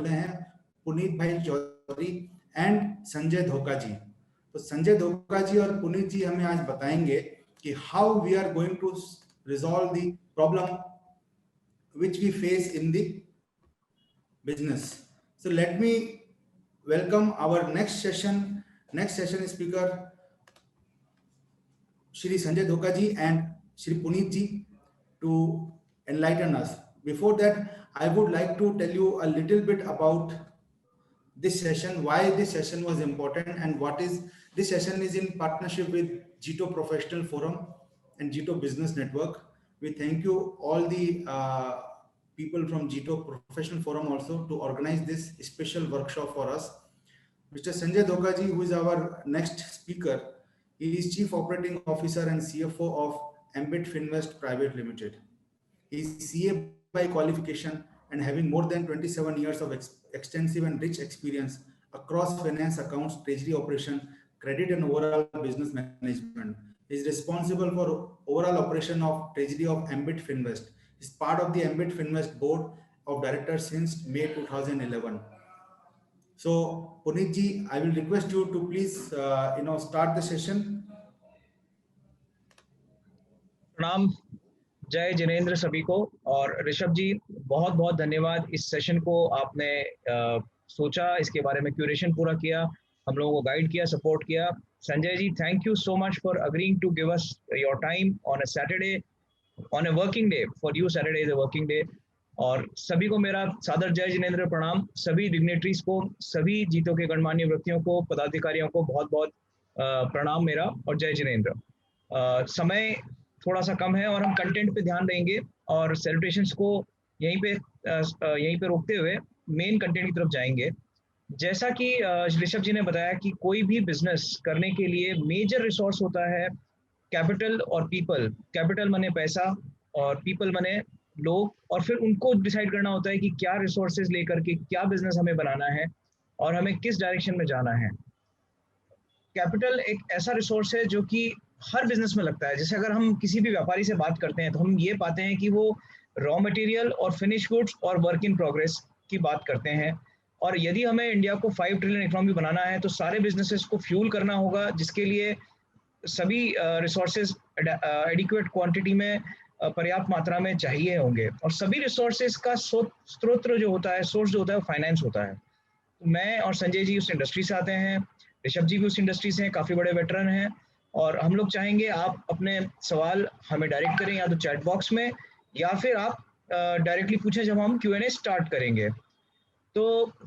हैं पुनीत भाई चौधरी एंड संजय धोखा जी। तो संजय धोखा जी और पुनीत जी हमें आज बताएंगे कि how we are going to resolve the problem which we face in the business. So let me welcome our next session speaker Shri Sanjay Dhoka ji and Shri Puneet ji to enlighten us. Before that, I would like to tell you a little bit about this session, why this session was important, and what is this session is in partnership with Jito Professional Forum and Jito Business Network. We thank you all the people from Jito Professional Forum also to organize this special workshop for us. Mr. Sanjay Dhoka ji, who is our next speaker, he is Chief Operating Officer and CFO of Ambit Finvest Private Limited. He is CA by qualification and having more than 27 years of extensive and rich experience across finance, accounts, treasury operation, credit and overall business management. He is responsible for overall operation of treasury of Ambit Finvest. He is part of the Ambit Finvest board of directors since May 2011. So Puneet ji, I will request you to please start the session. प्रणाम, जय जिनेंद्र सभी को। और ऋषभ जी, बहुत बहुत धन्यवाद, इस session को आपने सोचा, इसके बारे में क्यूरेशन पूरा किया, हम लोगों को गाइड किया, सपोर्ट किया। Sanjay ji, thank you so much for agreeing to give us your time on a Saturday, on a working day. For you Saturday is a working day. और सभी को मेरा सादर जय जिनेंद्र प्रणाम, सभी डिग्नेटरीज को, सभी जीतों के गणमान्य व्यक्तियों को, पदाधिकारियों को बहुत बहुत प्रणाम मेरा और जय जिनेंद्र। समय थोड़ा सा कम है और हम कंटेंट पे ध्यान देंगे और सेलिब्रेशंस को यहीं पे रोकते हुए मेन कंटेंट की तरफ जाएंगे। जैसा कि ऋषभ जी ने बताया कि कोई भी बिजनेस करने के लिए मेजर रिसोर्स होता है कैपिटल और पीपल। कैपिटल माने पैसा और पीपल माने लोग, और फिर उनको डिसाइड करना होता है कि क्या रिसोर्सेज लेकर के क्या बिजनेस हमें बनाना है और हमें किस डायरेक्शन में जाना है। कैपिटल एक ऐसा रिसोर्स है जो कि हर बिजनेस में लगता है। जैसे अगर हम किसी भी व्यापारी से बात करते हैं तो हम ये पाते हैं कि वो रॉ मटेरियल और फिनिश गुड्स और वर्क इन प्रोग्रेस की बात करते हैं। और यदि हमें इंडिया को 5 ट्रिलियन इकोनॉमी बनाना है तो सारे बिजनेसेस को फ्यूल करना होगा, जिसके लिए सभी रिसोर्सेज एडिक्वेट क्वांटिटी में, पर्याप्त मात्रा में चाहिए होंगे। और सभी रिसोर्सेज का स्रोत जो होता है, सोर्स जो होता है, वो फाइनेंस होता है। तो मैं और संजय जी उस इंडस्ट्री से आते हैं, ऋषभ जी भी उस इंडस्ट्री से हैं, काफ़ी बड़े वेटरन हैं। और हम लोग चाहेंगे आप अपने सवाल हमें डायरेक्ट करें, या तो चैट बॉक्स में या फिर आप डायरेक्टली पूछें जब हम Q&A स्टार्ट करेंगे। तो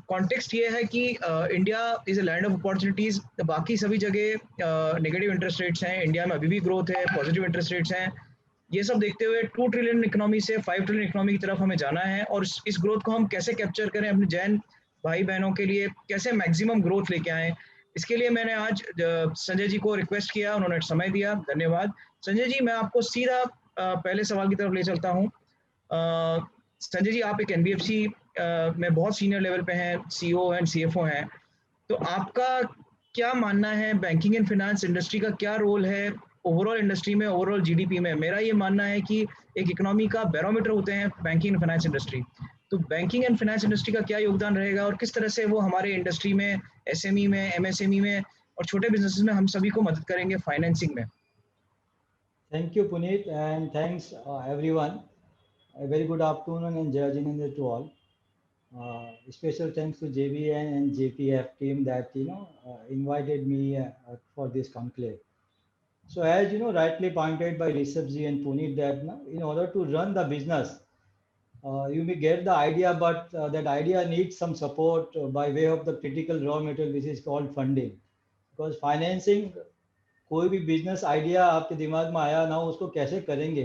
कॉन्टेक्स्ट ये है कि India is a land of opportunities. बाकी सभी जगह नेगेटिव इंटरेस्ट रेट्स हैं, इंडिया में अभी भी ग्रोथ है, पॉजिटिव इंटरेस्ट रेट्स हैं। ये सब देखते हुए 2 ट्रिलियन इकोनॉमी से 5 ट्रिलियन इकोनॉमी की तरफ हमें जाना है। और इस ग्रोथ को हम कैसे कैप्चर करें, अपने जैन भाई बहनों के लिए कैसे मैक्सिमम ग्रोथ लेके आएँ, इसके लिए मैंने आज संजय जी को रिक्वेस्ट किया, उन्होंने समय दिया, धन्यवाद। संजय जी, मैं आपको सीधा पहले सवाल की तरफ ले चलता हूँ। संजय जी, आप एक NBFC में बहुत सीनियर लेवल पे हैं, CEO एंड CFO हैं, तो आपका क्या मानना है, बैंकिंग एंड फाइनेंस इंडस्ट्री का क्या रोल है ओवरऑल इंडस्ट्री में, ओवरऑल GDP में? मेरा ये मानना है कि एक इकोनॉमी का बैरोमीटर होते हैं बैंकिंग एंड फाइनेंस इंडस्ट्री। तो बैंकिंग एंड फाइनेंस इंडस्ट्री का क्या योगदान रहेगा और किस तरह से वो हमारे इंडस्ट्री में, SME में, MSME में और छोटे बिजनेसेस में हम सभी को मदद करेंगे फाइनेंसिंग में? Thank you, Puneet, and thanks everyone. A very good afternoon and Jai Jinendra to all. Special thanks to JBN and JPF team that invited me for this conclave. So as you know, rightly pointed by Rishabh ji and Puneet, that in order to run the business, you may get the idea, but that idea needs some support by way of the critical raw material, which is called funding. Because financing, कोई भी business idea आपके दिमाग में आया ना, उसको कैसे करेंगे?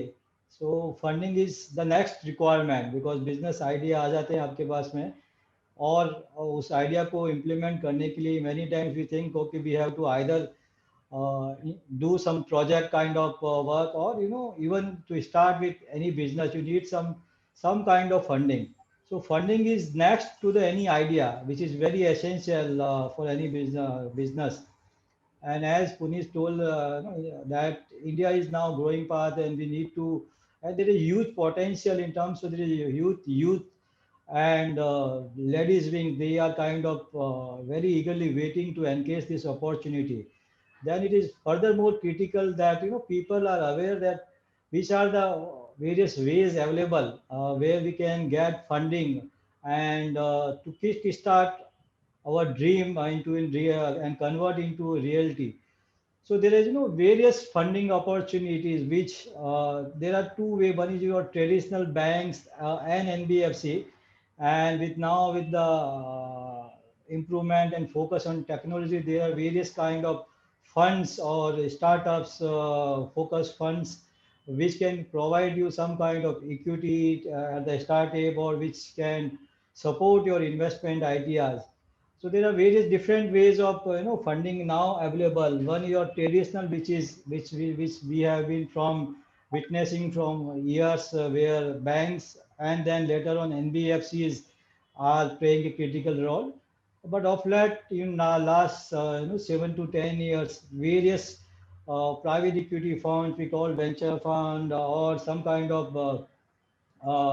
So funding is the next requirement, because business idea आ जाते हैं आपके पास में, और उस आइडिया को इम्प्लीमेंट करने के लिए many times we think okay we have to either do some project kind of work, or even to start with any business you need some kind of funding. So funding is next to the any idea, which is very essential for any business. And as Puneet told that India is now growing path, and we need to, and there is huge potential in terms of the youth and ladies wing, they are kind of very eagerly waiting to encase this opportunity. Then it is furthermore critical that people are aware that which are the various ways available where we can get funding and to kick start our dream into in real and convert into reality. So there is various funding opportunities which there are two way. One is your traditional banks and NBFC, and with now with the improvement and focus on technology, there are various kind of funds or startups focus funds which can provide you some kind of equity at the startup or which can support your investment ideas. So there are various different ways of funding now available. One is your traditional, which we have been from witnessing from years, where banks and then later on NBFCs are playing a critical role. But of late, in the last 7 to 10 years, various private equity funds, we call venture fund, or some kind of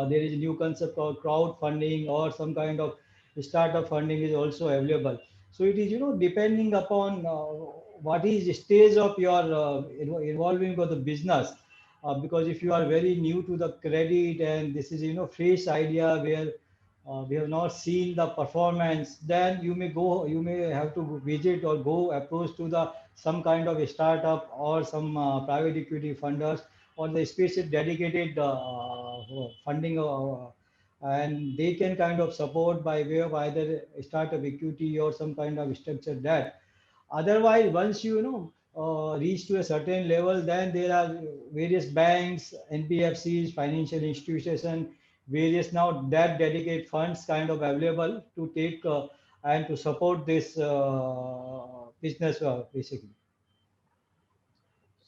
there is a new concept called crowdfunding or some kind of startup funding is also available. So it is depending upon what is the stage of your involving of the business, because if you are very new to the credit and this is fresh idea where we have not seen the performance, then you may have to visit or go approach to the some kind of a startup or some private equity funders or the specific dedicated funding, and they can kind of support by way of either startup equity or some kind of structured debt. Otherwise, once reach to a certain level, then there are various banks, NBFCs, financial institutions, various now debt dedicated funds kind of available to take and to support this business basically.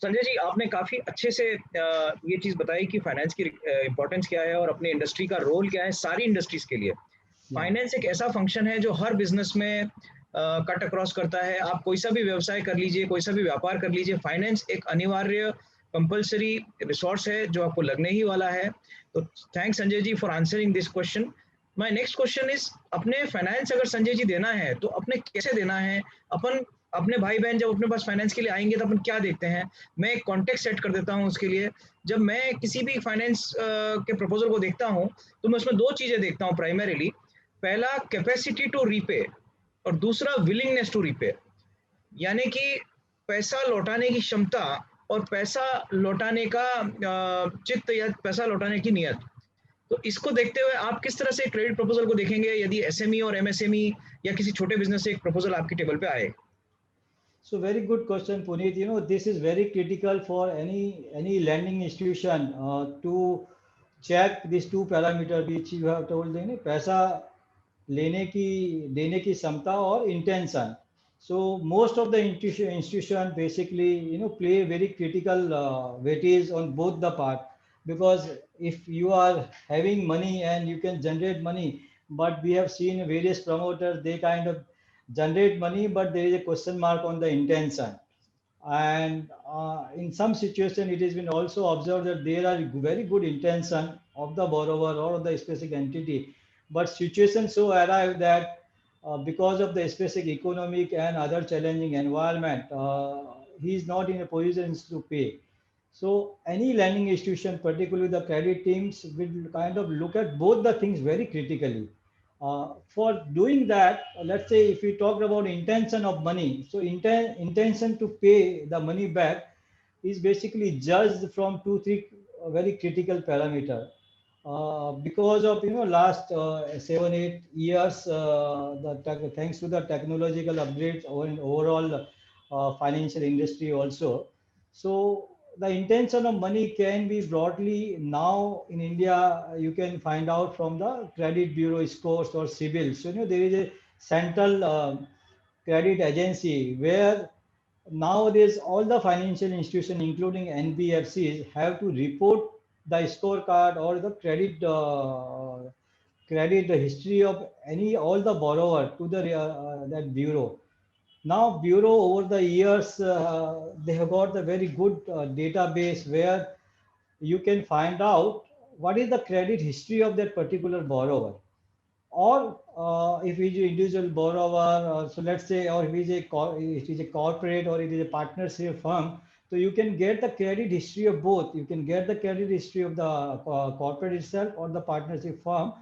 Sanjay ji, आपने काफी अच्छे से ये चीज बताई कि finance की importance क्या है और अपनी इंडस्ट्री का रोल क्या है सारी इंडस्ट्रीज के लिए। फाइनेंस एक ऐसा फंक्शन है जो हर बिजनेस में कट अक्रॉस करता है। आप कोई सा भी व्यवसाय कर लीजिए, कोई सा भी व्यापार कर लीजिए, फाइनेंस एक अनिवार्य कंपल्सरी रिसोर्स है जो आपको लगने ही वाला है। तो thanks Sanjay ji for answering this question. My next question is, अपने फाइनेंस अगर संजय जी देना है तो अपने कैसे देना है? अपन अपने भाई बहन जब अपने पास फाइनेंस के लिए आएंगे तो अपन क्या देखते हैं? मैं एक कॉन्टेक्स्ट सेट कर देता हूं उसके लिए। जब मैं किसी भी फाइनेंस के प्रपोजल को देखता हूं तो मैं उसमें दो चीजें देखता हूं प्राइमरीली। पहला कैपेसिटी टू रीपे और दूसरा विलिंगनेस टू रीपे, यानी कि पैसा लौटाने की क्षमता और पैसा लौटाने का चित्त या पैसा लौटाने की नियत। तो इसको देखते हुए आप किस तरह से क्रेडिट प्रपोजल को देखेंगे यदि एसएमई और एमएसएमई या किसी छोटे बिजनेस से एक प्रपोजल आपकी टेबल पे आए? So very good question, Puneet. This is very critical for any lending institution to check these two parameters which you have told me, पैसा लेने की देने की क्षमता और intention. So most of the institution basically play very critical weightage on both the part, because if you are having money and you can generate money, but we have seen various promoters, they kind of generate money, but there is a question mark on the intention. And in some situation, it has been also observed that there are very good intention of the borrower or of the specific entity, but situation so arrive that because of the specific economic and other challenging environment, he is not in a position to pay. So any lending institution, particularly the credit teams, will kind of look at both the things very critically. For doing that, let's say if we talked about intention of money, so intention to pay the money back is basically judged from 2-3 very critical parameter. Because of last 7-8 years, thanks to the technological upgrades in overall financial industry also. So the intention of money can be broadly now in India, you can find out from the credit bureau scores or CIBIL. So there is a central credit agency where nowadays all the financial institutions, including NBFCs, have to report the scorecard or the credit history of all the borrower to the that bureau. Now bureau over the years, they have got a very good database where you can find out what is the credit history of that particular borrower. or if he is an individual borrower, so let's say, or if it is a corporate or it is a partnership firm, so you can get the credit history of both. You can get the credit history of the corporate itself or the partnership firm.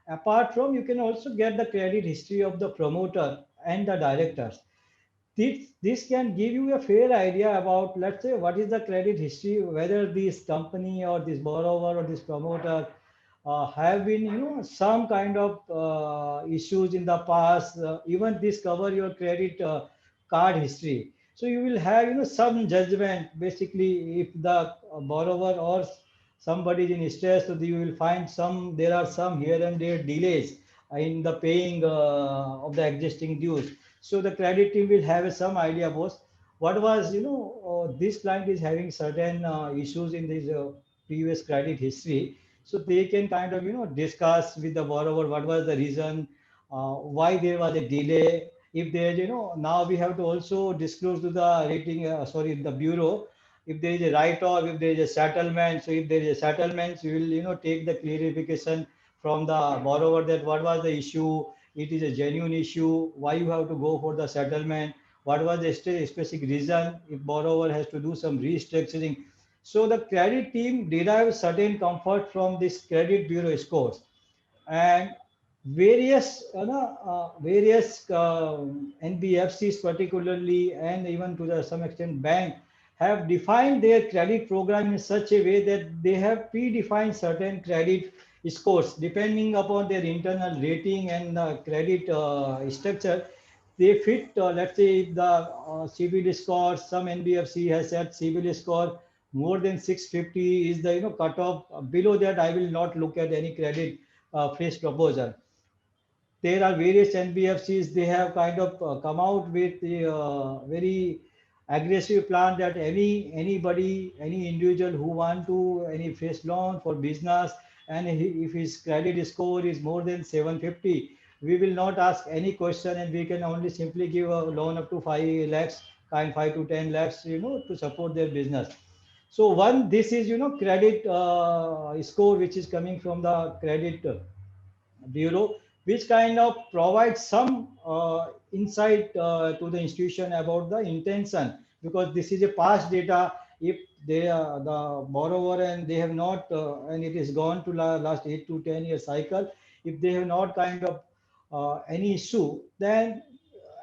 Apart from, you can also get the credit history of the promoter and the directors. This can give you a fair idea about, let's say, what is the credit history, whether this company or this borrower or this promoter have been, some kind of issues in the past. Even this cover your credit card history. So you will have, some judgment. Basically, if the borrower or somebody is in stress, so you will find there are some here and there delays in the paying of the existing dues. So the credit team will have some idea about what was, this client is having certain issues in this previous credit history. So they can kind of, discuss with the borrower what was the reason, why there was a delay. If there, now we have to also disclose to the the bureau, if there is a write-off, if there is a settlement. So if there is a settlement, we will, take the clarification from the borrower that what was the issue, it is a genuine issue, why you have to go for the settlement, what was the specific reason, if borrower has to do some restructuring. So the credit team derives certain comfort from this credit bureau scores. And various NBFCs particularly, and even to some extent bank, have defined their credit program in such a way that they have predefined certain credit scores depending upon their internal rating and credit structure. They fit, let's say, if the CBIL score, some NBFC has set CBIL score more than 650 is the, cutoff. Below that, I will not look at any credit fresh proposal. There are various NBFCs, they have kind of come out with a very aggressive plan that any individual who want to any fresh loan for business, and if his credit score is more than 750, we will not ask any question, and we can only simply give a loan up to 5 lakhs, 5 to 10 lakhs, to support their business. So one, this is, credit score which is coming from the credit bureau, which kind of provides some insight to the institution about the intention, because this is a past data. If they are the borrower and they have not and it is gone to last 8 to 10 year cycle, if they have not kind of any issue, then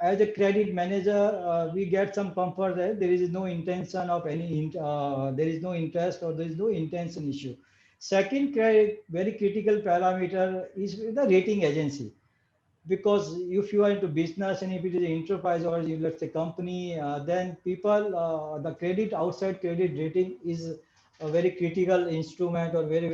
as a credit manager, we get some comfort that there is no intention of there is no interest or there is no intention issue. Second very critical parameter is the rating agency, because if you are into business and if it is an enterprise or let's say company, then people, the credit, outside credit rating is a very critical instrument or very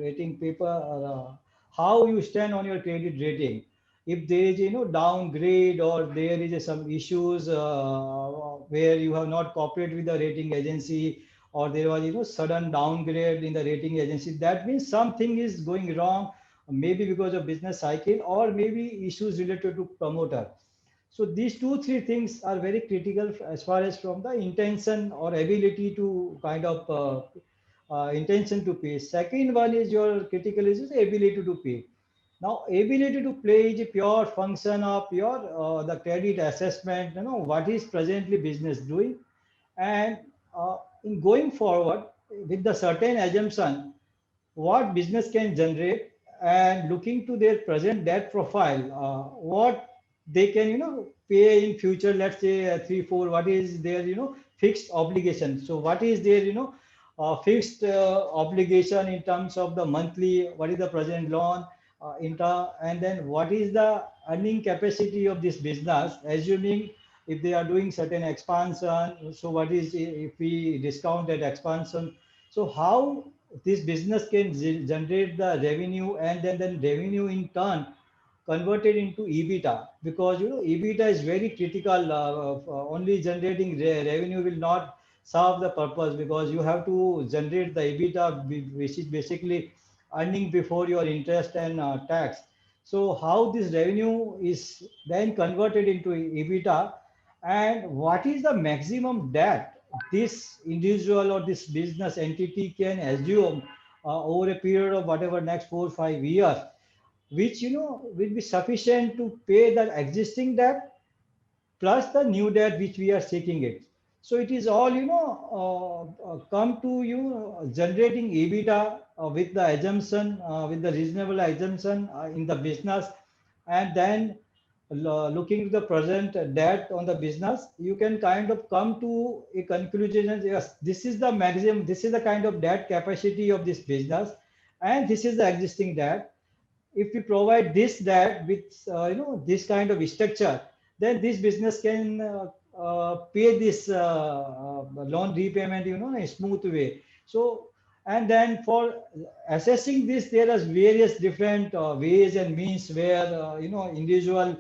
rating paper. How you stand on your credit rating, if there is, downgrade, or there is some issues where you have not cooperated with the rating agency, or there was, sudden downgrade in the rating agency, that means something is going wrong, maybe because of business cycle or maybe issues related to promoter. So these two three things are very critical as far as from the intention or ability to kind of intention to pay. Second one is your critical is the ability to pay. Now ability to pay is a pure function of your the credit assessment, what is presently business doing, and in going forward with the certain assumption what business can generate, and looking to their present debt profile, what they can, pay in future, let's say 3 4, what is their, fixed obligation. So what is their, fixed obligation in terms of the monthly, what is the present loan, and then what is the earning capacity of this business, assuming if they are doing certain expansion, so what is, if we discount that expansion, so how this business can generate the revenue, and then revenue in turn converted into EBITDA, because, EBITDA is very critical. Only generating revenue will not serve the purpose, because you have to generate the EBITDA, which is basically earning before your interest and tax. So how this revenue is then converted into EBITDA, and what is the maximum debt this individual or this business entity can assume over a period of whatever next 4 5 years. which will be sufficient to pay the existing debt plus the new debt which we are seeking it. So it is all come to generating EBITDA with the assumption, with the reasonable assumption in the business, and then looking at the present debt on the business, you can kind of come to a conclusion as, yes, this is the maximum, this is the kind of debt capacity of this business, and this is the existing debt. If we provide this debt with this kind of structure, then this business can pay this loan repayment in a smooth way. So, and then for assessing this, there are various different ways and means where individual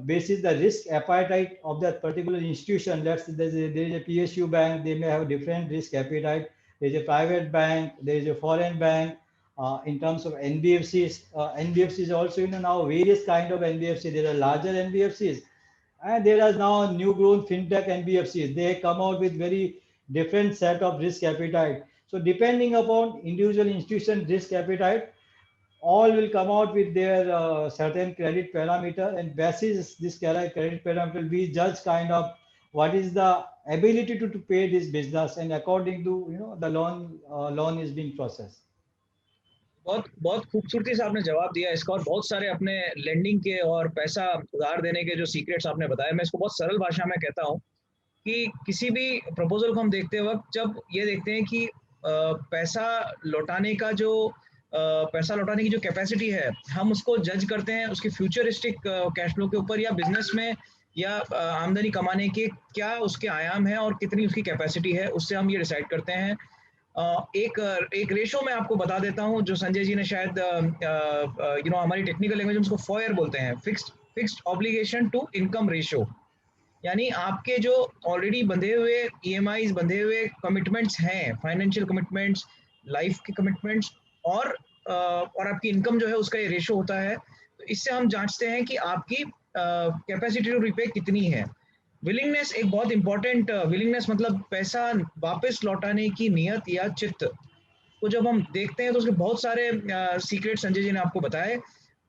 basis the risk appetite of that particular institution. Let's say there is a PSU bank, they may have different risk appetite. There is a private bank, there is a foreign bank. In terms of NBFCs, NBFCs also now various kind of NBFCs. There are larger NBFCs, and there are now new grown fintech NBFCs. They come out with very different set of risk appetite. So depending upon individual institution risk appetite, all will come out with their certain credit parameter, and basis this credit parameter we judge kind of what is the ability to pay this business, and according to the loan is being processed. बहुत बहुत खूबसूरती से आपने जवाब दिया इसका, और बहुत सारे अपने लेंडिंग के और पैसा उधार देने के जो सीक्रेट्स आपने बताए, मैं इसको बहुत सरल भाषा में कहता हूँ कि किसी भी प्रपोजल को हम देखते वक्त जब ये देखते हैं कि पैसा लौटाने की जो कैपेसिटी है, हम उसको जज करते हैं उसकी फ्यूचरिस्टिक कैश फ्लो के ऊपर, या बिजनेस में या आमदनी कमाने के क्या उसके आयाम है और कितनी उसकी कैपेसिटी है, उससे हम ये डिसाइड करते हैं। एक रेशो मैं आपको बता देता हूं जो संजय जी ने शायद हमारी टेक्निकल लैंग्वेज में उसको फॉयर बोलते हैं, fixed obligation to income ratio. यानी आपके जो ऑलरेडी बंधे हुए EMIs, बंधे हुए कमिटमेंट्स हैं, फाइनेंशियल कमिटमेंट्स, लाइफ के कमिटमेंट्स, और आपकी इनकम जो है उसका ये रेशो होता है। तो इससे हम जांचते हैं कि आपकी कैपेसिटी टू रिपे कितनी है। विलिंगनेस एक बहुत इंपॉर्टेंट, विलिंगनेस मतलब पैसा वापस लौटाने की नियत या चित्त को जब हम देखते हैं तो उसके बहुत सारे सीक्रेट संजय जी ने आपको बताए।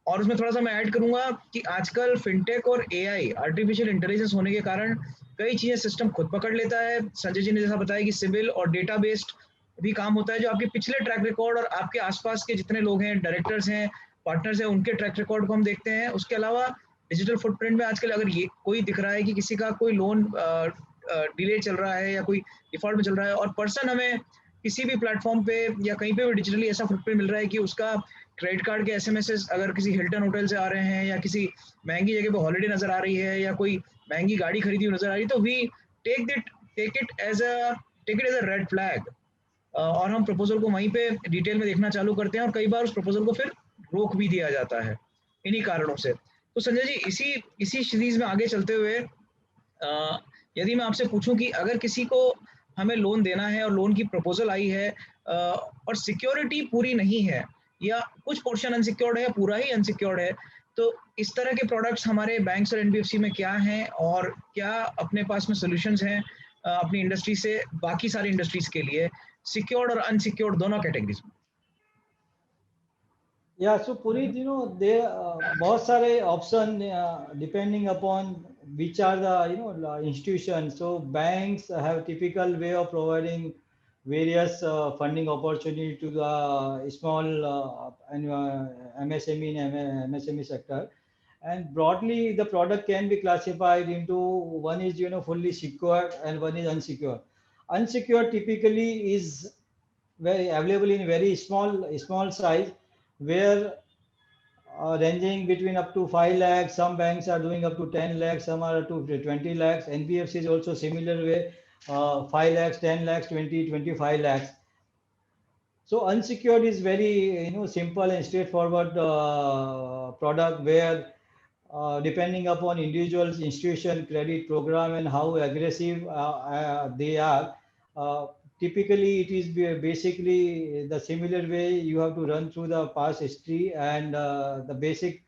और उसमें थोड़ा सा मैं ऐड करूंगा कि आजकल फिनटेक और AI, आर्टिफिशियल इंटेलिजेंस होने के कारण कई चीजें सिस्टम खुद पकड़ लेता है। संजय जी ने जैसा बताया कि सिविल और डेटा बेस्ड भी काम होता है, जो आपके पिछले ट्रैक रिकॉर्ड और आपके आसपास के जितने लोग हैं, डायरेक्टर्स हैं, पार्टनर्स हैं, उनके ट्रैक रिकॉर्ड को हम देखते हैं। उसके अलावा डिजिटल फुटप्रिंट में आजकल अगर ये कोई दिख रहा है कि किसी का कोई लोन डिले चल रहा है या कोई डिफॉल्ट में चल रहा है, और पर्सन हमें किसी भी प्लेटफॉर्म पे या कहीं पे भी डिजिटली ऐसा फुटप्रिंट मिल रहा है कि उसका क्रेडिट कार्ड के SMS अगर किसी हिल्टन होटल से आ रहे हैं या किसी महंगी जगह पे हॉलिडे नजर आ रही है या कोई महंगी गाड़ी खरीदी हुई नजर आ रही है, तो we take it as a red flag, और हम प्रपोजल को वहीं पे डिटेल में देखना चालू करते हैं, और कई बार उस प्रपोजल को फिर रोक भी दिया जाता है इन्हीं कारणों से। तो संजय जी, इसी सीरीज में आगे चलते हुए यदि मैं आपसे पूछूं कि अगर किसी को हमें लोन देना है और लोन की प्रपोजल आई है और सिक्योरिटी पूरी नहीं है या कुछ पोर्शन अनसिक्योर्ड है या पूरा ही अनसिक्योर्ड है, तो इस तरह के प्रोडक्ट्स हमारे बैंक्स और NBFC में क्या हैं और क्या अपने पास में सॉल्यूशंस हैं अपनी इंडस्ट्री से बाकी सारी इंडस्ट्रीज के लिए, सिक्योर्ड और अनसिक्योर्ड दोनों कैटेगरीज में? Yeah, so Puneet, there बहुत सारे option depending upon which are the institutions. So banks have typical way of providing various funding opportunity to the small and MSME and MSME sector. And broadly, the product can be classified into one is fully secured and one is unsecured. Unsecured typically is very available in very small size, where ranging between up to 5 lakhs. Some banks are doing up to 10 lakhs, some are up to 20 lakhs. NBFC is also similar way, 5 lakhs, 10 lakhs, 20, 25 lakhs. So unsecured is very simple and straightforward product, where depending upon individuals, institution, credit program, and how aggressive they are, typically it is basically the similar way you have to run through the past history and the basic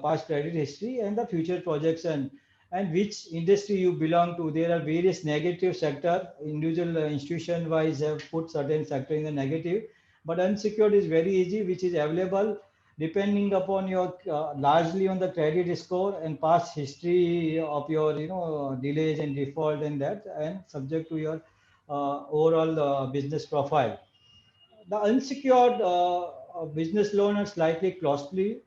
past credit history and the future projection and which industry you belong to. There are various negative sector, individual institution wise have put certain sector in the negative, But unsecured is very easy, which is available depending upon your largely on the credit score and past history of your delays and default and that, and subject to your overall business profile. The unsecured business loan are slightly costly.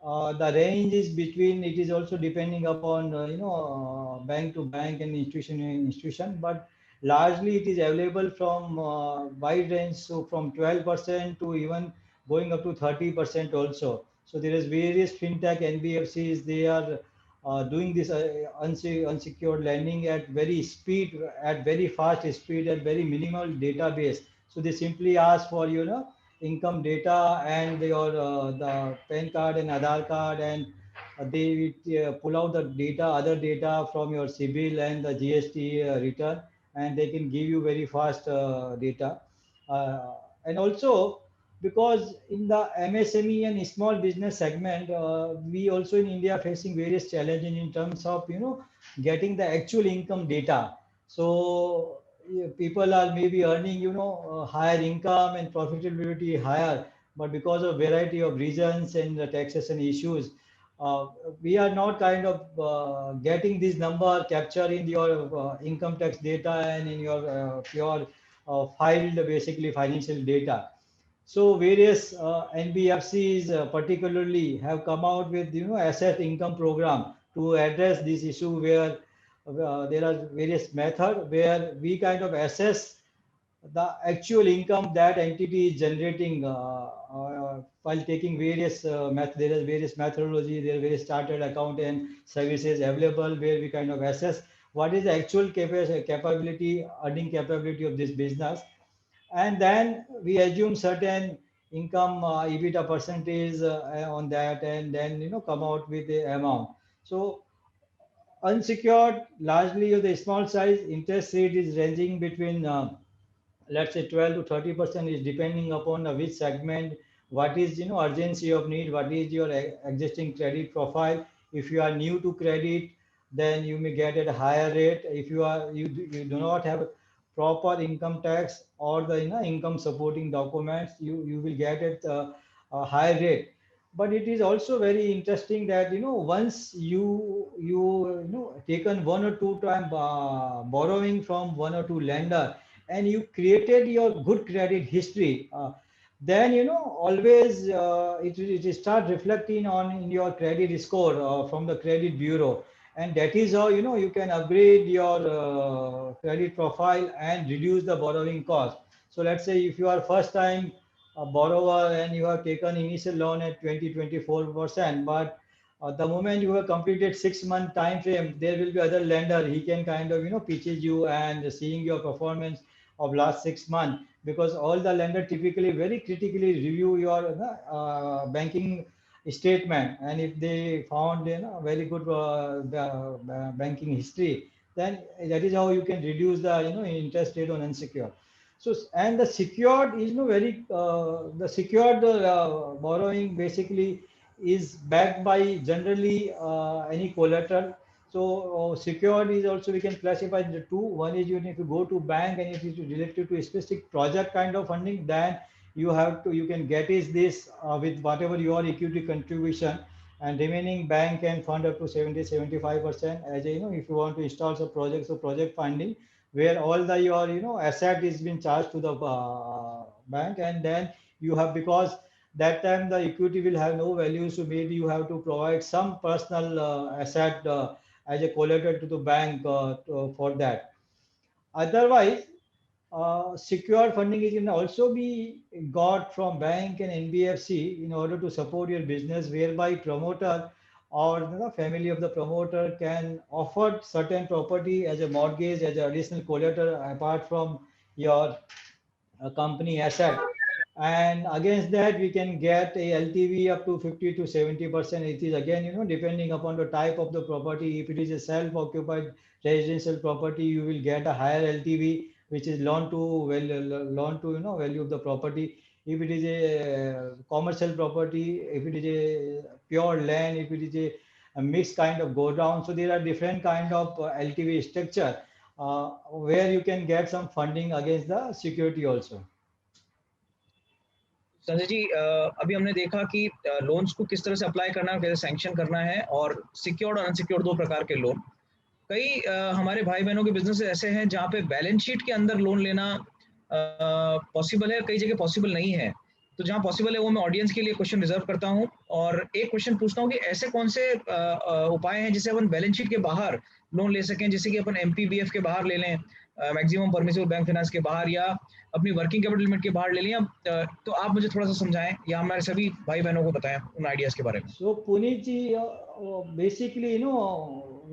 The range is between, it is also depending upon bank to bank and institution to institution, but largely it is available from wide range, so from 12% to even going up to 30% also. So there is various fintech NBFCs, they are doing this unsecured lending at very speed, at very fast speed, at very minimal database. So they simply ask for income data and your the PAN card and Aadhaar card, and they pull out the data, other data from your CIBIL and the GST return, and they can give you very fast data. And also, because in the MSME and small business segment, we also in India facing various challenges in terms of getting the actual income data. So people are maybe earning higher income and profitability higher, but because of variety of reasons and the taxation issues, uh, we are not kind of getting this number captured in your income tax data and in your pure filed basically financial data. So various NBFCs particularly have come out with asset income program to address this issue, where there are various methods where we kind of assess the actual income that entity is generating while taking various there is various methodology, there are various chartered account and services available where we kind of assess what is the actual capability, earning capability of this business, and then we assume certain income EBITDA percentage on that, and then come out with the amount. So unsecured, largely of the small size, interest rate is ranging between let's say 12 to 30% is depending upon which segment, what is urgency of need, what is your existing credit profile. If you are new to credit, then you may get at a higher rate. If you do not have proper income tax or the income supporting documents, you will get at a higher rate. But it is also very interesting that once you taken one or two time borrowing from one or two lender, and you created your good credit history, then always it start reflecting on in your credit score from the credit bureau, and that is how you can upgrade your credit profile and reduce the borrowing cost. So let's say if you are first time borrower and you have taken initial loan at 20-24%, but the moment you have completed 6 month time frame, there will be other lender, he can kind of pitches you and seeing your performance of last 6 months, because all the lender typically very critically review your banking statement, and if they found very good banking history, then that is how you can reduce the interest rate on unsecured. So and the secured is very the secured borrowing basically is backed by generally any collateral. So secured is also we can classify the two. One is you need to go to bank, and if it is related to a specific project kind of funding, then you can get is this with whatever your equity contribution, and remaining bank can fund up to 70-75% as a, if you want to install some projects, so project funding, where all the your asset is being charged to the bank, and then you have, because that time the equity will have no value, so maybe you have to provide some personal asset as a collateral to the bank for that. Otherwise, secure funding is can also be got from bank and NBFC in order to support your business, whereby promoter or the family of the promoter can offer certain property as a mortgage, as an additional collateral apart from your company asset, and against that we can get a LTV up to 50 to 70%. It is again depending upon the type of the property. If it is a self-occupied residential property, you will get a higher LTV, which is loan to loan to value of the property. If it is a commercial property, if it is a pure land, if it is a mixed kind of go down, so there are different kind of LTV structure where you can get some funding against the security also. Sanjay ji, अभी हमने देखा कि loans को किस तरह से apply करना है, कैसे सैंक्शन करना है, और सिक्योर्ड और अनसिक्योर्ड दो प्रकार के लोन। कई हमारे भाई बहनों के बिजनेस ऐसे हैं जहाँ पे बैलेंस शीट के अंदर लोन लेना पॉसिबल है, कई जगह पॉसिबल नहीं है। तो जहाँ पॉसिबल है वो मैं ऑडियंस के लिए क्वेश्चन रिजर्व करता हूँ, और एक क्वेश्चन पूछता हूँ कि ऐसे कौन से उपाय हैं जिससे अपन बैलेंस शीट के बाहर लोन ले सकें, जैसे कि अपन एमपीबीएफ के बाहर ले लें, मैक्सिमम परमिसिबल बैंक फाइनेंस के बाहर, या अपनी वर्किंग कैपिटल लिमिट के बाहर ले लें। तो आप मुझे थोड़ा सा समझाएं या हमारे सभी भाई बहनों को बताएं उन आइडियाज के बारे में। So Puneet ji, basically,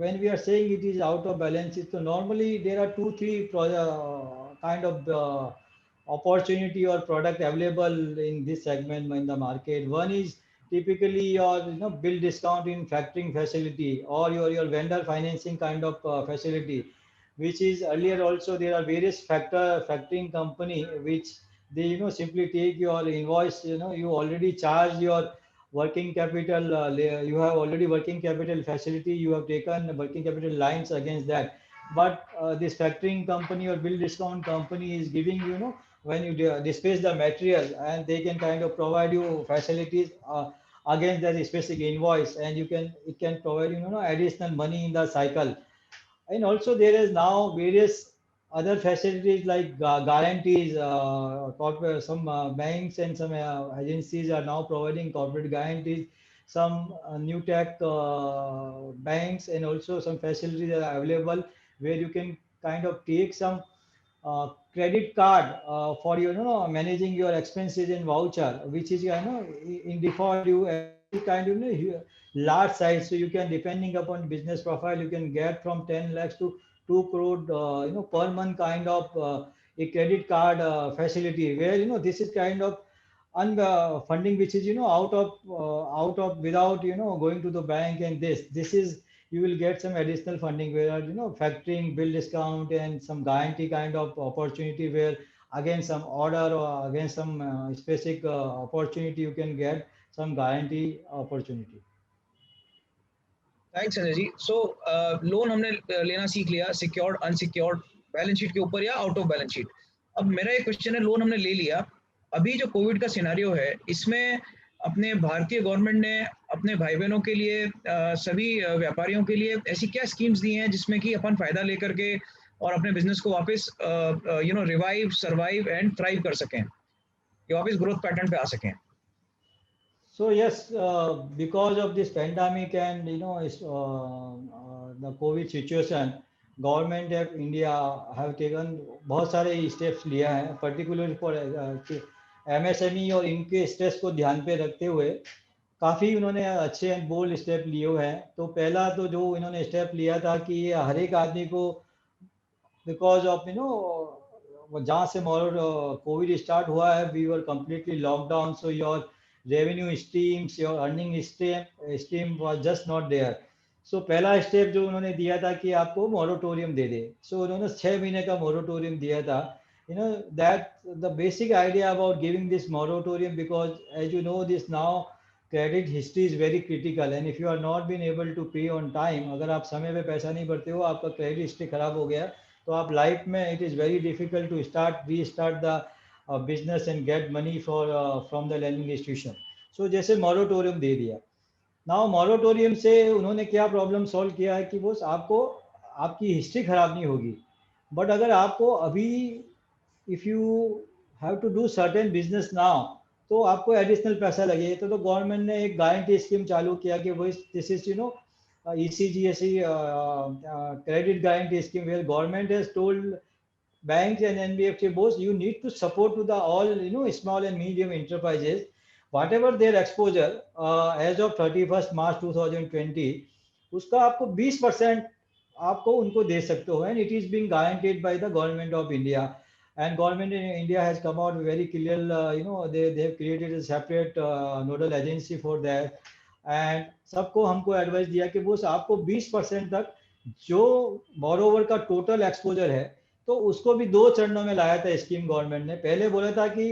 when we are saying it is out of balance, so normally there are two, three kind of opportunity or product available in this segment in the market. One is typically your bill discount in factoring facility, or your vendor financing kind of facility, which is earlier also there are various factoring company which they simply take your invoice, you already charge your working capital, you have already working capital facility, you have taken working capital lines against that, but this factoring company or bill discount company is giving when you dispatch the material, and they can kind of provide you facilities against that specific invoice, and it can provide additional money in the cycle. And also there is now various other facilities like guarantees. Corporate, some banks and some agencies are now providing corporate guarantees. Some new tech banks and also some facilities are available where you can kind of take some credit card for your managing your expenses and voucher, which is in default you kind of large size, so you can, depending upon business profile, you can get from 10 lakhs to 2 crore per month kind of a credit card facility, where this is kind of funding which is out of without going to the bank, and this is you will get some additional funding where factoring, bill discount, and some guarantee kind of opportunity, where again some order or against some specific opportunity you can get some guarantee opportunity. Thanks Sanjay ji. So loan हमने लेना सीख लिया, secured, unsecured, balance sheet के ऊपर या out of balance sheet. अब मेरा एक क्वेश्चन है, लोन हमने ले लिया, अभी जो कोविड का सिनेरियो है इसमें अपने भारतीय गवर्नमेंट ने अपने भाई बहनों के लिए, सभी व्यापारियों के लिए ऐसी क्या स्कीम्स दी हैं जिसमें कि अपन फायदा लेकर के और अपने बिजनेस को वापस रिवाइव, सर्वाइव एंड थ्राइव कर सकें, कि वापस ग्रोथ पैटर्न पे आ सकें? So yes, because of this pandemic and the COVID situation, government of India have taken बहुत सारे steps लिया है, particularly for MSME और इनके स्ट्रेस को ध्यान पे रखते हुए काफ़ी उन्होंने अच्छे एंड बोल्ड स्टेप लिए हुए हैं। तो पहला तो जो इन्होंने स्टेप लिया था कि हर एक आदमी को, बिकॉज ऑफ जहाँ से कोविड स्टार्ट हुआ है, we were completely lockdown, so your revenue streams, your earning stream was just not there. So पहला स्टेप जो उन्होंने दिया था कि आपको मोरेटोरियम दे दे, सो उन्होंने 6 महीने का मोरेटोरियम दिया था. That the basic idea about giving this moratorium, because as you know this now credit history is very critical, and if you are not been able to pay on time, अगर आप समय पे पैसा नहीं भरते हो, आपका क्रेडिट हिस्ट्री खराब हो गया, तो आप लाइफ में it is very difficult to restart the business and get money from the lending institution. So जैसे मोरेटोरियम दे दिया. नाउ मोरेटोरियम से उन्होंने क्या प्रॉब्लम सॉल्व किया है कि बस आपको आपकी हिस्ट्री खराब नहीं होगी, बट अगर आपको अभी if you have to do certain business now, तो आपको एडिशनल पैसा लगे. तो गवर्नमेंट ने एक गारंटी स्कीम चालू किया कि वो this is ECGSE credit guarantee scheme, where government has told banks and NBFC both, you need to support to the all small and medium enterprises, whatever their exposure as of 31st March 2020, उसका आपको 20% आपको उनको दे सकते हो, and it is being guaranteed by the government of India. And government in India has come out very clear, they have created a separate nodal agency for that, and सबको हमको advice दिया कि बस आपको 20% तक जो बोरोवर का total exposure है, तो उसको भी 2 चरणों में लाया था स्कीम गवर्नमेंट ने. पहले बोला था कि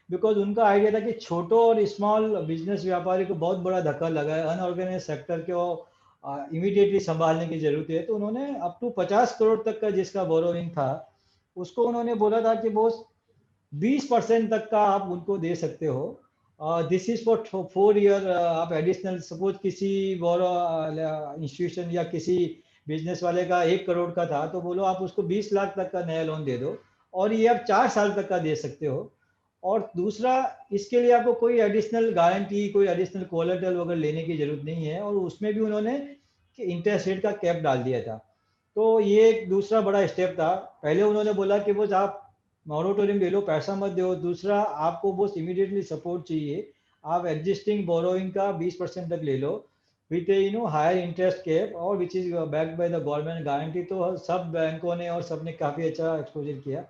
बिकॉज उनका आइडिया था कि छोटो और स्मॉल बिजनेस व्यापारी को बहुत बड़ा धक्का लगा है, अनऑर्गेनाइज सेक्टर को इमीडिएटली संभालने की जरूरत है, तो उन्होंने अप टू 50 करोड़ तक का जिसका बोरोइंग था, उसको उन्होंने बोला था कि बस 20% तक का आप उनको दे सकते हो, दिस इज फॉर 4 ईयर। आप एडिशनल सपोज किसी बोरो इंस्टीट्यूशन या किसी बिजनेस वाले का 1 करोड़ का था, तो बोलो आप उसको 20 लाख तक का नया लोन दे दो, और ये आप 4 साल तक का दे सकते हो। और दूसरा, इसके लिए आपको कोई एडिशनल गारंटी, कोई एडिशनल कोलेटरल वगैरह लेने की जरूरत नहीं है, और उसमें भी उन्होंने इंटरेस्ट रेट का कैप डाल दिया था। तो ये एक दूसरा बड़ा स्टेप था। पहले उन्होंने बोला कि वो आप मॉरेटोरियम ले लो, पैसा मत दो। दूसरा, आपको बस इमीडिएटली सपोर्ट चाहिए, आप एग्जिस्टिंग बोरोइंग का 20% तक ले लो विथ हायर इंटरेस्ट कैप, और which is backed by the government guarantee. तो सब बैंकों ने और सबने काफ़ी अच्छा एक्सपोजर किया।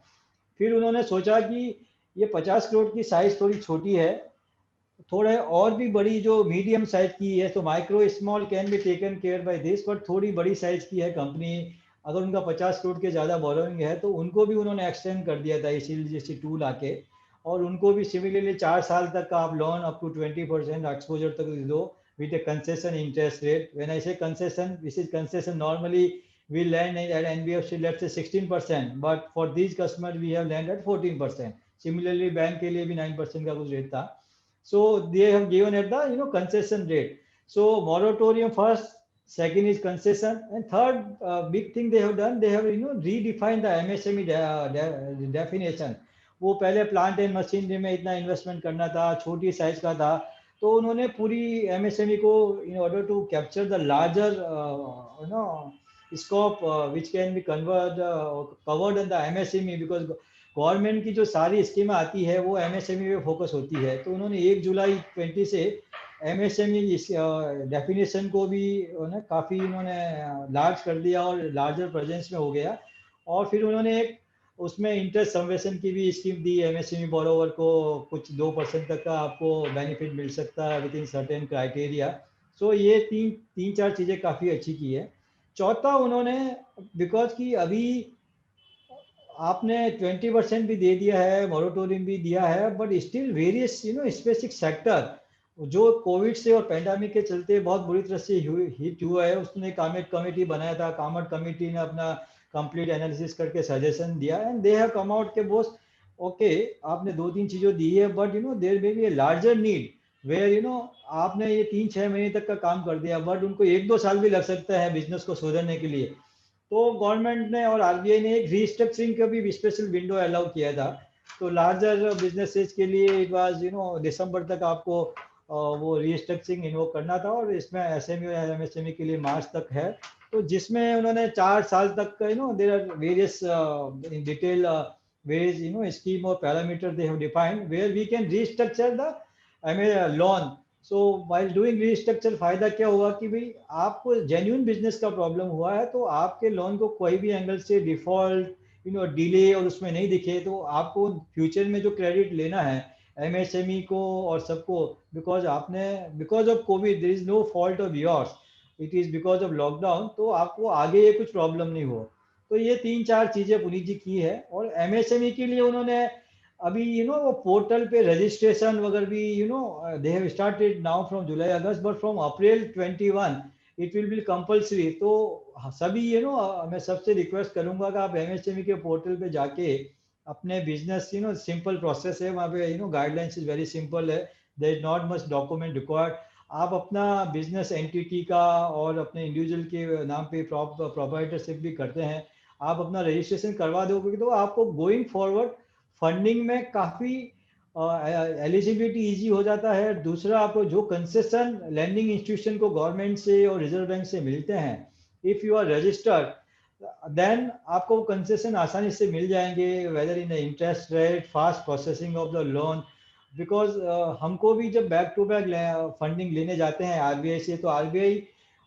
फिर उन्होंने सोचा कि ये 50 करोड़ की साइज थोड़ी छोटी है, थोड़े और भी बड़ी जो मीडियम साइज की है, तो micro small can be taken care by this, but थोड़ी बड़ी साइज की है कंपनी, अगर उनका 50 करोड़ के ज़्यादा बोरोइंग है तो उनको भी उन्होंने एक्सटेंड कर दिया था इसी जैसी टूल आके, और उनको भी सिमिलरली 4 साल तक का आप लोन अप टू 20% एक्सपोजर तक दो with a concession interest rate. When I say concession, this is concession normally we lend at NBFC let's say 16%, but for these customers we have lent at 14%. Similarly bank के लिए भी 9% का कुछ rate था। So they have given at the concession rate. So moratorium first, second is concession, and third big thing they have done, they have redefined the MSME definition. वो पहले plant and machinery में इतना investment करना था, छोटी size का था, तो उन्होंने पूरी MSME को in order to capture the larger scope which can be covered in the MSME, because government की जो सारी स्कीमें आती है वो MSME पे फोकस होती है। तो उन्होंने 1 जुलाई 20 से MSME डेफिनेशन को भी काफ़ी उन्होंने लार्ज कर दिया और लार्जर प्रेजेंस में हो गया। और फिर उन्होंने एक उसमें इंटरेस्ट सबवेशन की भी स्कीम दी MSME बोरोवर को, कुछ 2% तक का आपको बेनिफिट मिल सकता है विद इन सर्टेन क्राइटेरिया। सो ये तीन चार चीज़ें काफ़ी अच्छी की है। चौथा, उन्होंने बिकॉज कि अभी आपने 20% भी दे दिया है, मोरेटोरियम भी दिया है, but still various specific sector जो कोविड से और पैंडेमिक के चलते बहुत बुरी तरह से हिट हुआ है, उसने कामेट कमेटी बनाया था। कामेट कमेटी ने अपना कंप्लीट एनालिसिस करके सजेशन दिया, and they have come out के बोस ओके आपने 2-3 चीज़ों दी है, but there may be a larger need where आपने ये 3-6 महीने तक का काम कर दिया, बट उनको 1-2 साल भी लग सकता है बिजनेस को सुधरने के लिए। तो गवर्नमेंट ने और RBI ने एक रीस्ट्रक्चरिंग का भी स्पेशल विंडो अलाउ किया था। तो लार्जर बिजनेसेस के लिए इट वाज दिसंबर तक आपको वो रीस्ट्रक्चरिंग इन्वोक करना था, और इसमें SME और MSME के लिए मार्च तक है। तो जिसमें उन्होंने 4 साल तक का there are various in detail various scheme और parameter they have defined where we can restructure the loan. So while doing restructure फायदा क्या होगा कि भाई आपको जेन्युइन बिजनेस का प्रॉब्लम हुआ है तो आपके लोन को कोई भी एंगल से डिफॉल्ट डिले और उसमें नहीं दिखे, तो आपको फ्यूचर में जो क्रेडिट लेना है MSME को और सबको, because of covid there is no fault of yours, it is because of lockdown, तो आपको आगे ये कुछ प्रॉब्लम नहीं हो। तो ये 3-4 चीजें पुनीत जी की है। और MSME के लिए उन्होंने अभी वो पोर्टल पे रजिस्ट्रेशन वगैरह भी they have started now from July August, but from April 21 it will be compulsory. तो सभी मैं सबसे रिक्वेस्ट करूंगा कि आप MSME के पोर्टल पे जाके अपने बिजनेस सिंपल प्रोसेस है वहाँ पे गाइडलाइंस इज वेरी सिंपल है, there is not much document required. आप अपना बिजनेस एंटिटी का और अपने इंडिविजुअल के नाम पे प्रोप्राइटरशिप भी करते हैं, आप अपना रजिस्ट्रेशन करवा दोगे तो आपको गोइंग फॉरवर्ड फंडिंग में काफ़ी एलिजिबिलिटी इजी हो जाता है। दूसरा, आपको जो कंसेशन लैंडिंग इंस्टीट्यूशन को गवर्नमेंट से और रिजर्व बैंक से मिलते हैं, if you are registered then आपको कंसेशन आसानी से मिल जाएंगे, whether in interest rate, fast processing of the loan. Because हमको भी जब बैक टू बैक फंडिंग लेने जाते हैं RBI से, तो RBI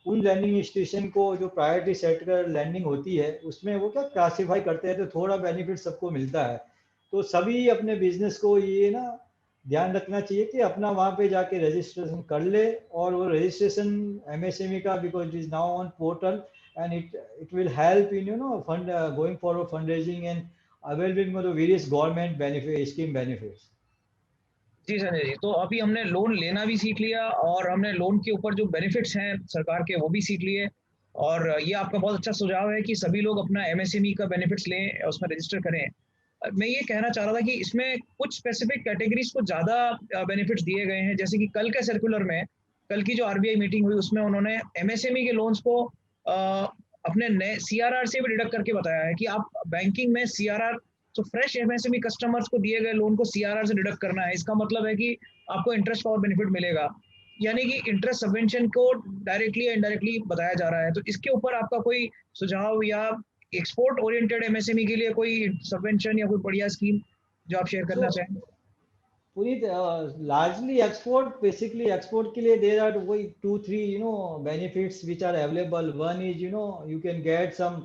उन लैंडिंग इंस्टीट्यूशन को जो प्रायोरिटी सेक्टर लैंडिंग होती है उसमें वो क्या क्लासीफाई करते हैं, तो थोड़ा बेनिफिट सबको मिलता है। तो सभी अपने बिजनेस को ये ध्यान रखना चाहिए कि अपना वहाँ पे जाके रजिस्ट्रेशन कर ले, और वो रजिस्ट्रेशन MSME का because it is now on portal and it will help in fund going forward fund raising and availing various government benefit scheme benefits. जी संजय जी, तो अभी हमने लोन लेना भी सीख लिया और हमने लोन के ऊपर जो बेनिफिट्स हैं सरकार के वो भी सीख लिए। और ये आपका बहुत अच्छा सुझाव है कि सभी लोग अपना MSME का बेनिफिट्स लें, उसमें रजिस्टर करें। मैं ये कहना चाह रहा था कि इसमें कुछ स्पेसिफिक कैटेगरीज को ज़्यादा बेनिफिट्स दिए गए हैं, जैसे कि कल के सर्कुलर में, कल की जो आरबीआई मीटिंग हुई उसमें उन्होंने एमएसएमई के लोन्स को अपने नए सीआरआर से भी डिडक्ट करके बताया है कि आप बैंकिंग में सीआरआर, तो फ्रेश एमएसएमई कस्टमर्स को दिए गए लोन को सीआरआर से डिडक्ट करना है। इसका मतलब है कि आपको इंटरेस्ट का और बेनिफिट मिलेगा, यानी कि इंटरेस्ट सबवेंशन को डायरेक्टली या इनडायरेक्टली बताया जा रहा है। तो इसके ऊपर आपका कोई सुझाव या एक्सपोर्ट ओरिएंटेड एमएसएमई के लिए कोई सबवेंशन या कोई बढ़िया स्कीम जो आप शेयर करना So चाहें? Puneet, largely export, basically export के लिए there are वही 2-3 benefits which are available. One is you can get some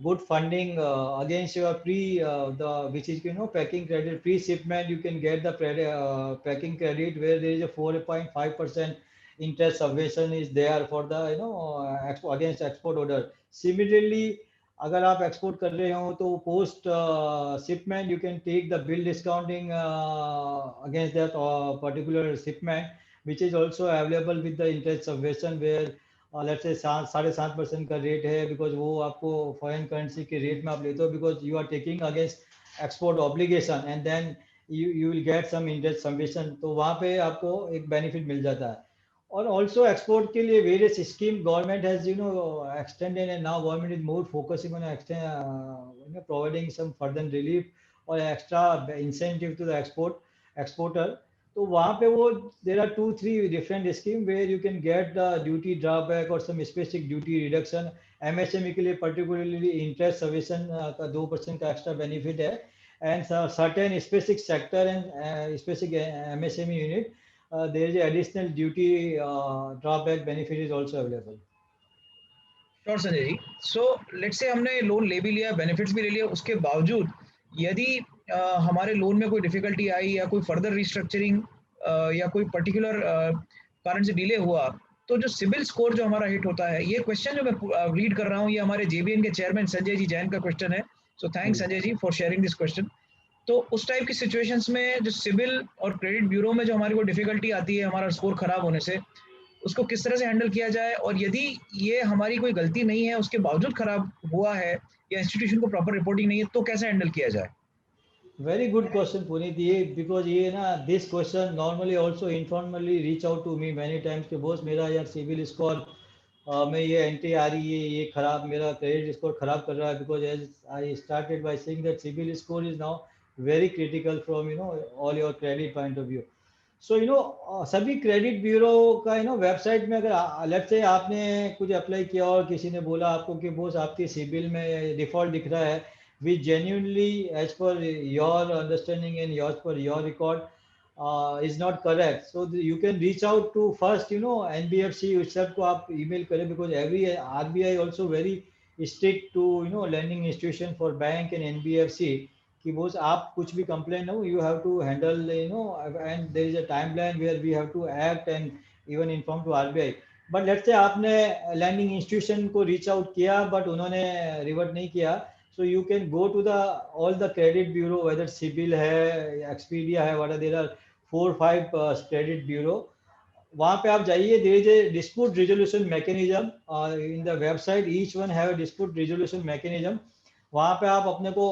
good funding against your the which is packing credit pre-shipment. You can get the packing credit where there is a 4.5% interest subvention is there for the against export order. Similarly, अगर आप export कर रहे हो तो post shipment you can take the bill discounting against that particular shipment which is also available with the interest subvention where let's say 7.5% का rate है, because वो आपको फॉरेन करेंसी के रेट में आप लेते हो, because you are taking against export obligation and then you will get some interest subvention, तो वहाँ पे आपको एक बेनिफिट मिल जाता है. और ऑल्सो एक्सपोर्ट के लिए various scheme government has extended, and now government is more focusing on providing some further relief or extra incentive to the exporter. तो वहाँ पे वो there are 2-3 different scheme where you can get the duty drawback or some specific duty reduction. MSME के लिए particularly interest subvention का 2% का extra benefit है, and certain specific sector and specific MSME unit there is a additional duty drawback benefit is also available. Sure Sanjay ji. So let's say हमने loan ले भी लिया, benefits भी ले लिया, उसके बावजूद यदि हमारे लोन में कोई डिफिकल्टी आई या कोई फर्दर रिस्ट्रक्चरिंग या कोई पर्टिकुलर कारण से डिले हुआ, तो जो सिबिल स्कोर जो हमारा हिट होता है, ये क्वेश्चन जो मैं रीड कर रहा हूँ ये हमारे जेबीएन के चेयरमैन संजय जी जैन का क्वेश्चन है। So thanks Sanjay ji for sharing this question. तो उस टाइप की सिचुएशंस में जो सिविल और क्रेडिट ब्यूरो में जो हमारी को डिफिकल्टी आती है हमारा स्कोर खराब होने से, उसको किस तरह से हैंडल किया जाए, और यदि ये हमारी कोई गलती नहीं है उसके बावजूद खराब हुआ है या इंस्टीट्यूशन को प्रॉपर रिपोर्टिंग नहीं है, तो कैसे हैंडल किया जाए? Very good question, Puneet. ये because ये ना this question normally also informally reach out to me many times कि बॉस मेरा यार सिविल स्कोर में ये एंट्री आ रही है, ये खराब, मेरा क्रेडिट स्कोर खराब कर रहा है, because as I started by saying that CIBIL score is now very critical from all your credit point of view. So सभी क्रेडिट ब्यूरो का वेबसाइट में अगर लेट्स से आपने कुछ अप्लाई किया और किसी ने बोला आपको कि बॉस आपके सिबिल में डिफॉल्ट दिख रहा है, which genuinely as per your understanding and as per your record is not correct, so you can reach out to first NBFC itself को आप email करें, because every RBI also very strict to lending institution for bank and NBFC कि बोस आप कुछ भी complain हो you have to handle and there is a timeline where we have to act and even inform to RBI. But let's say आपने landing institution को reach out किया but उन्होंने revert नहीं किया, so you can go to all the credit bureau, whether CIBIL है, Expedia है, whatever, there are 4-5 credit bureau. वहाँ पे आप जाइए, there is a dispute resolution mechanism in the website, each one have a dispute resolution mechanism. वहाँ पे आप अपने को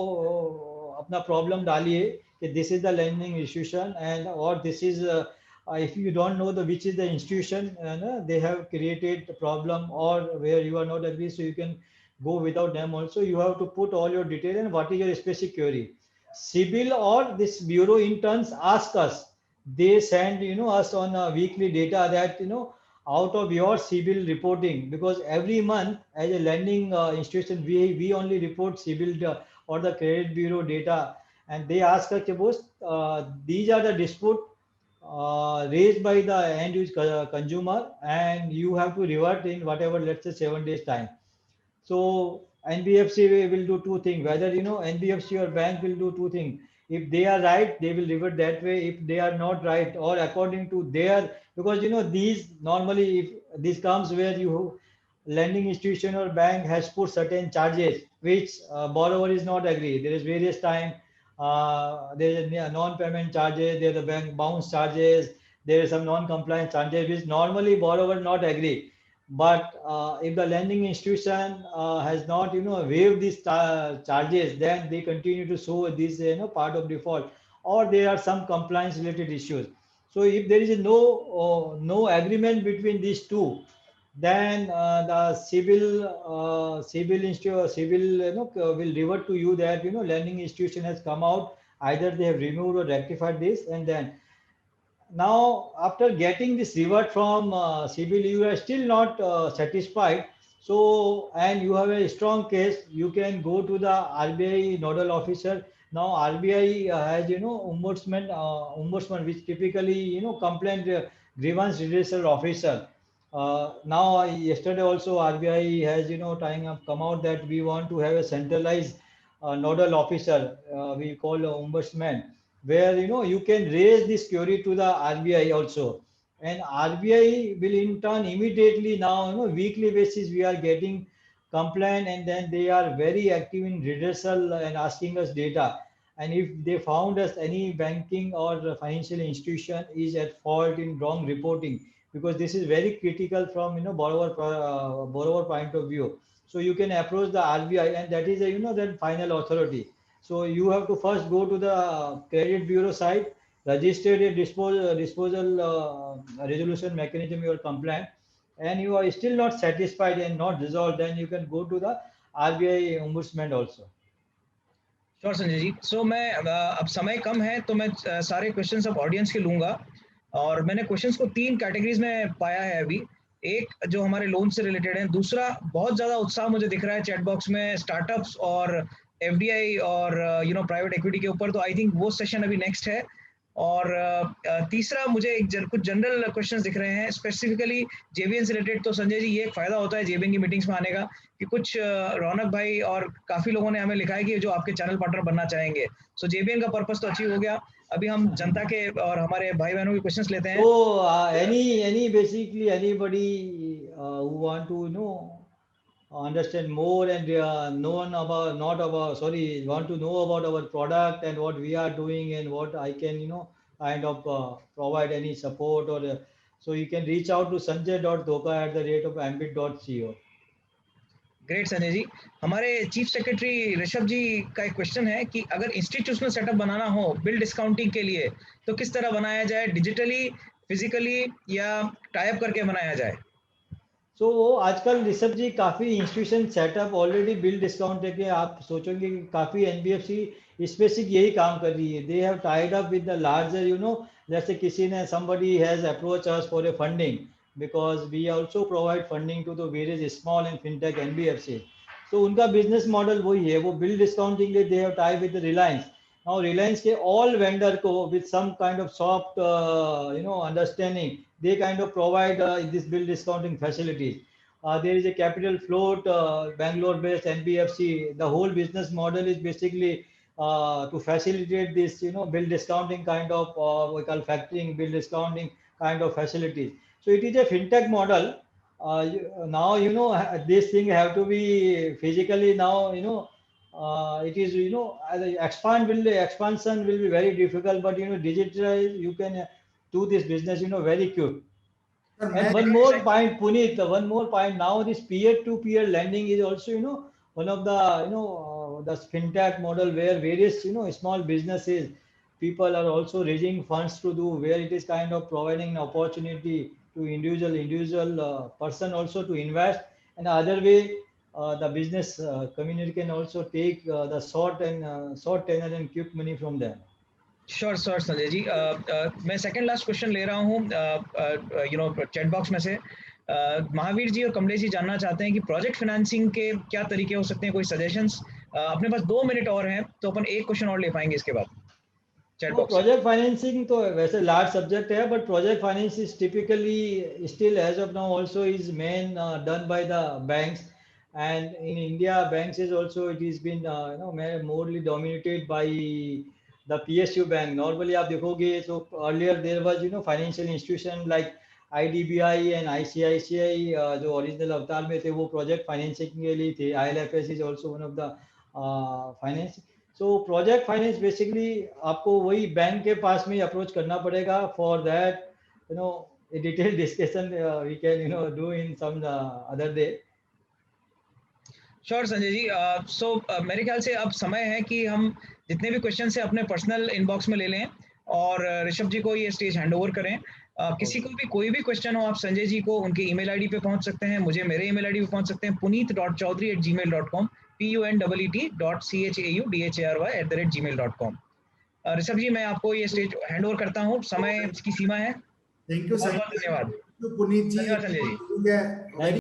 अपना प्रॉब्लम डालिए कि this is the lending institution and or this is if you don't know the which is the institution they have created the problem or where you are not agree, so you can go without them also. You have to put all your detail and what is your specific query. CIBIL or this bureau interns ask us, they send us on a weekly data that out of your CIBIL reporting, because every month as a lending institution we only report CIBIL or the credit bureau data, and they ask us these are the dispute raised by the end user consumer and you have to revert in whatever, let's say 7 days time. So NBFC will do two things, whether NBFC or bank will do two things. If they are right, they will revert that way. If they are not right, or according to their, because these normally, if this comes where you lending institution or bank has put certain charges which borrower is not agree. There is various time. There is a non-payment charges. There are the bank bounce charges. There is some non-compliance charges which normally borrower not agree. But if the lending institution has not, waived these charges, then they continue to show this, part of default, or there are some compliance related issues. So if there is no agreement between these two, then the civil will revert to you that, lending institution has come out, either they have removed or rectified this, and then now after getting this revert from CIBIL, you are still not satisfied. So, and you have a strong case, you can go to the RBI nodal officer. Now RBI has, ombudsman, which typically, complaint grievance redressal officer. Now yesterday also RBI has, tying up come out that we want to have a centralized nodal officer, we call ombudsman, where, you can raise this query to the RBI also, and RBI will in turn immediately, now, weekly basis we are getting complaint, and then they are very active in redressal and asking us data. And if they found us any banking or financial institution is at fault in wrong reporting, because this is very critical from, borrower point of view, so you can approach the RBI, and that is a, then final authority. So you have to first go to the credit bureau site, register a disposal resolution mechanism, your complaint, and you are still not satisfied and not resolved, then you can go to the RBI ombudsman also. Sure Sanjay ji. सो मैं अब समय कम है तो मैं सारे questions अब audience के लूंगा, और मैंने क्वेश्चंस को 3 कैटेगरीज में पाया है अभी. एक जो हमारे लोन से रिलेटेड है, दूसरा बहुत ज्यादा उत्साह मुझे दिख रहा है चैट बॉक्स में स्टार्टअप्स और एफडीआई और प्राइवेट इक्विटी के ऊपर, तो आई थिंक वो सेशन अभी नेक्स्ट है. और तीसरा मुझे कुछ जनरल क्वेश्चंस दिख रहे हैं स्पेसिफिकली जेबीएन से रिलेटेड. तो संजय जी, ये एक फायदा होता है जेबीएन की मीटिंग्स में आने का कि कुछ रौनक भाई और काफी लोगों ने हमें लिखा है कि जो आपके चैनल पार्टनर बनना चाहेंगे. सो जेबीएन का पर्पस तो अचीव हो गया. अभी हम जनता के और हमारे भाई बहनों के क्वेश्चंस लेते हैं. So any basically anybody who want to, understand more and want to know about our product and what we are doing and what I can, kind of provide any support, or so you can reach out to sanjay.dhoka@ambit.co. Great Sanjay ji. हमारे chief secretary Rishabh जी का एक question है कि अगर institutional setup बनाना हो bill discounting के लिए तो किस तरह बनाया जाए, डिजिटली, फिजिकली या टाई अप करके बनाया जाए? सो आजकल ऋषभ जी काफ़ी institution setup already bill discount है, आप सोचोगे कि काफ़ी एनबीएफसी स्पेसिफिक यही काम कर रही है. They have tied up with the larger, जैसे किसी ने somebody has approached us for a funding, because we also provide funding to the various small and fintech NBFC. So उनका बिजनेस मॉडल वही है, वो बिल डिस्काउंटिंग के they have tied with Reliance. Now Reliance के all vendor को with some kind of soft, understanding, they kind of provide this bill discounting facilities. There is a capital float, Bangalore-based NBFC. The whole business model is basically to facilitate this, bill discounting kind of, we call factoring, bill discounting kind of facilities. So it is a fintech model. Now, this thing have to be physically now, it is, the expansion will be very difficult, but, digitalize, you can do this business, very quick. Sir, And one more point, Puneet, one more point. Now this peer-to-peer lending is also, one of the, the fintech model where various, small businesses, people are also raising funds to do, where it is kind of providing an opportunity to individual person also to invest. And the other way, the business community can also take the short tenor and quick money from them. Sure sure Sanjay ji. मैं second last question ले रहा हूँ chat box में से. महावीर जी और कमलेश जी जानना चाहते हैं कि प्रोजेक्ट फाइनेंसिंग के क्या तरीके हो सकते हैं, कोई सजेशंस. अपने पास 2 मिनट और हैं तो अपन एक क्वेश्चन और ले पाएंगे इसके बाद चैट तो बॉक्स. प्रोजेक्ट फाइनेंसिंग तो वैसे लार्ज सब्जेक्ट है, but project finance is typically still as of now also is main done by the banks, and in India banks is also, it has been morely dominated by the PSU bank. Normally आप देखोगे तो earlier there was financial institution like IDBI and ICICI जो original अवतार में थे वो project financing के लिए थे. ILFS is also one of the finance. So project finance basically आपको वही बैंक के पास में अप्रोच करना पड़ेगा. For that a detailed discussion we can do in some other day. Sure Sanjay ji. सो मेरे ख्याल से अब समय है कि हम जितने भी क्वेश्चन है अपने पर्सनल इनबॉक्स में ले लें और ऋषभ जी को ये स्टेज हैंड ओवर करें। किसी को भी कोई भी क्वेश्चन हो आप संजय जी को उनके ईमेल आईडी पे पहुंच सकते हैं, मुझे मेरे ईमेल आईडी पे पहुंच सकते हैं puneet.chaudhary@gmail.com puneet.chaudhary@gmail.com। ऋषभ जी मैं आपको ये स्टेज हैंड ओवर करता हूँ, समय की सीमा है। थैंक यू बहुत बहुत धन्यवाद। पुनीत जी। धन्यवाद संजय जी। वेरी